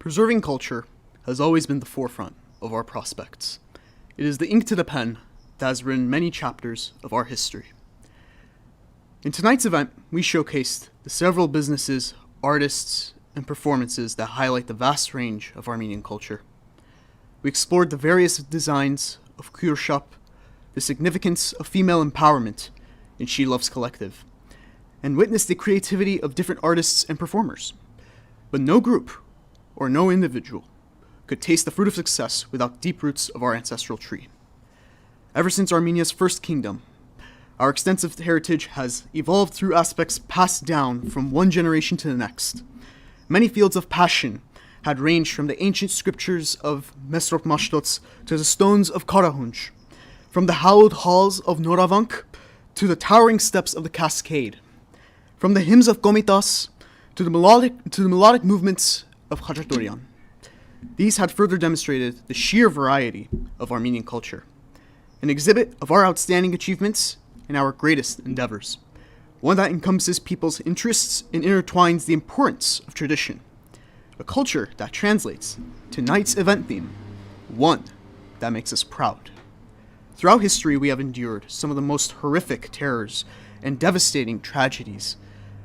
Preserving culture has always been the forefront of our prospects. It is the ink to the pen that has written many chapters of our history. In tonight's event, we showcased the several businesses, artists, and performances that highlight the vast range of Armenian culture. We explored the various designs of Kuyurshap, the significance of female empowerment in She Loves Collective, and witnessed the creativity of different artists and performers. But no group or no individual could taste the fruit of success without deep roots of our ancestral tree. Ever since Armenia's first kingdom, our extensive heritage has evolved through aspects passed down from one generation to the next. Many fields of passion had ranged from the ancient scriptures of Mesrop Mashtots to the stones of Karahunj, from the hallowed halls of Noravank to the towering steps of the Cascade, from the hymns of Komitas to the melodic movements of Khachaturian. These had further demonstrated the sheer variety of Armenian culture, an exhibit of our outstanding achievements and our greatest endeavors, one that encompasses people's interests and intertwines the importance of tradition, a culture that translates to tonight's event theme, one that makes us proud. Throughout history, we have endured some of the most horrific terrors and devastating tragedies.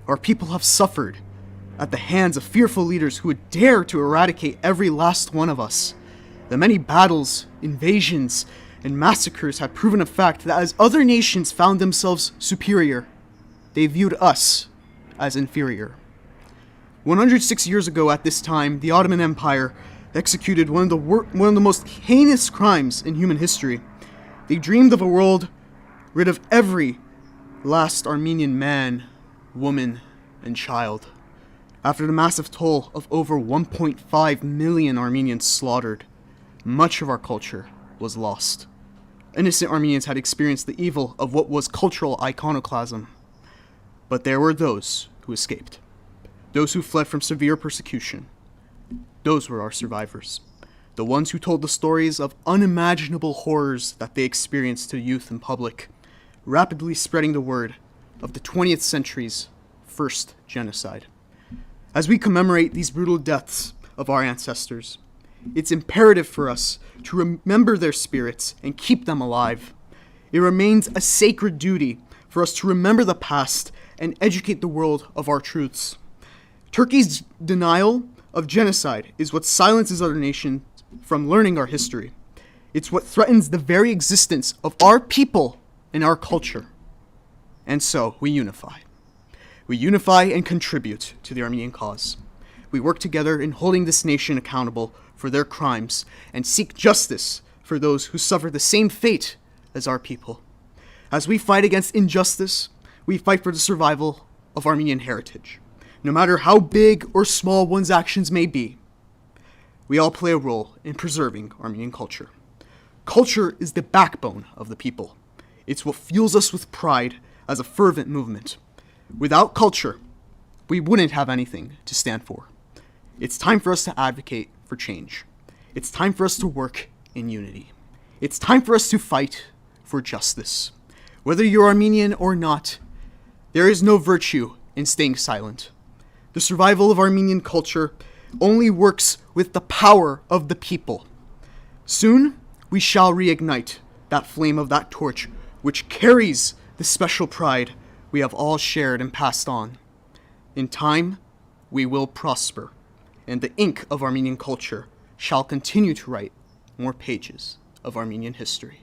Our people have suffered at the hands of fearful leaders who would dare to eradicate every last one of us. The many battles, invasions, and massacres had proven a fact that as other nations found themselves superior, they viewed us as inferior. 106 years ago at this time, the Ottoman Empire executed one of the most heinous crimes in human history. They dreamed of a world rid of every last Armenian man, woman, and child. After the massive toll of over 1.5 million Armenians slaughtered, much of our culture was lost. Innocent Armenians had experienced the evil of what was cultural iconoclasm. But there were those who escaped. Those who fled from severe persecution. Those were our survivors. The ones who told the stories of unimaginable horrors that they experienced to youth and public, rapidly spreading the word of the 20th century's first genocide. As we commemorate these brutal deaths of our ancestors, it's imperative for us to remember their spirits and keep them alive. It remains a sacred duty for us to remember the past and educate the world of our truths. Turkey's denial of genocide is what silences other nations from learning our history. It's what threatens the very existence of our people and our culture. And so we unify. We unify and contribute to the Armenian cause. We work together in holding this nation accountable for their crimes and seek justice for those who suffer the same fate as our people. As we fight against injustice, we fight for the survival of Armenian heritage. No matter how big or small one's actions may be, we all play a role in preserving Armenian culture. Culture is the backbone of the people. It's what fuels us with pride as a fervent movement. Without culture, we wouldn't have anything to stand for. It's time for us to advocate for change. It's time for us to work in unity. It's time for us to fight for justice. Whether you're Armenian or not, there is no virtue in staying silent. The survival of Armenian culture only works with the power of the people. Soon, we shall reignite that flame of that torch which carries the special pride we have all shared and passed on. In time, we will prosper, and the ink of Armenian culture shall continue to write more pages of Armenian history.